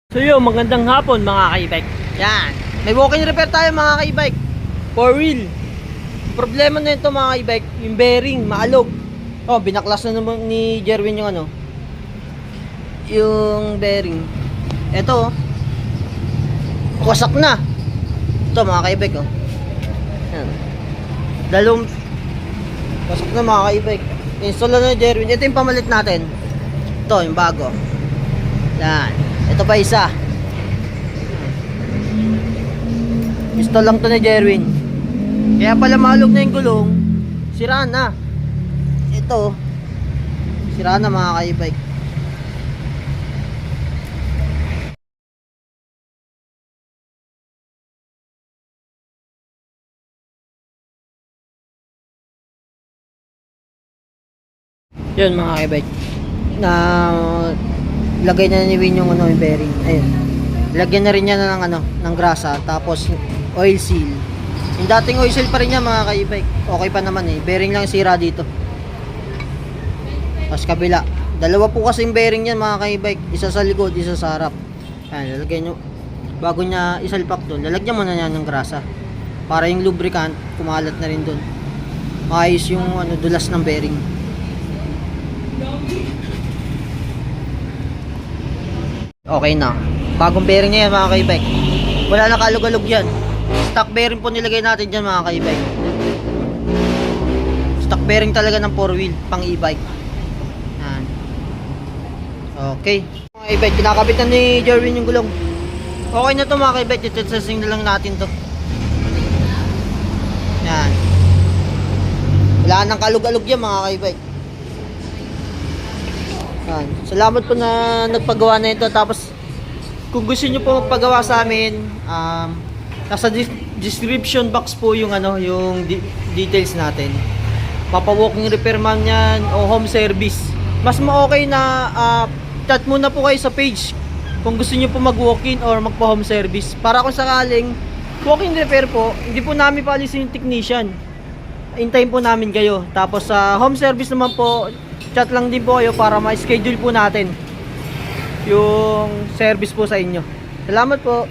So yun, magandang hapon mga ka-e-bike. Yan, may walk-in repair tayo mga ka-e-bike. 4-wheel. Problema na ito mga ka-e-bike, yung bearing, maalog. Oh, binaklas na naman ni Jerwin yung yung bearing. Ito, wasak na. Ito mga ka-e-bike, oh. Yan. Wasak na mga ka-e-bike. Install na ni Jerwin. Ito yung pamalit natin. Ito, yung bago. Yan. Ito pa isa. Install lang to ni Jerwin. Kaya pala malog na yung gulong. Sira na. Ito. Sira na mga ka-e-bike. Yun mga ka-e-bike. Na lagay na ni Win yung yung bearing. Ayun. Lagyan na rin niya ng ng grasa, tapos oil seal. Yung dating oil seal pa rin niya mga ka-e-bike. Okay pa naman eh. Bearing lang sira dito. Tapos kabila. Dalawa po kasi yung bearing niyan mga ka-e-bike. Isa sa likod, isa sa harap. Ayan, lalagyan nyo. Bago niya isalpak doon, lalagyan mo na niya ng grasa. Para yung lubricant, kumalat na rin doon. Maayos yung dulas ng bearing. Okay na. Bagong bearing niya yan mga ka-e-bike. Wala na kalug-alug yan. Stock bearing po nilagay natin dyan mga ka-e-bike. Stock bearing talaga ng 4-wheel pang e-bike. Yan. Okay. Mga ka-e-bike, kinakabit na ni Jerwin yung gulong. Okay na to mga ka-e-bike. Itesting na lang natin to. Yan. Wala nang kalug-alug yan mga ka-e-bike. Yan. Salamat po na nagpagawa na ito. Tapos kung gusto niyo po magpagawa sa amin, nasa description box po yung yung details natin. Papa-walking repair man yan o home service. Mas okay na chat muna po kayo sa page kung gusto niyo po mag-walk-in or magpa-home service. Para kung sakaling walk-in repair po, hindi po namin paalisin yung technician. Hintayin po namin kayo. Tapos sa home service naman po, chat lang din po kayo para ma-schedule po natin yung service po sa inyo. Salamat po.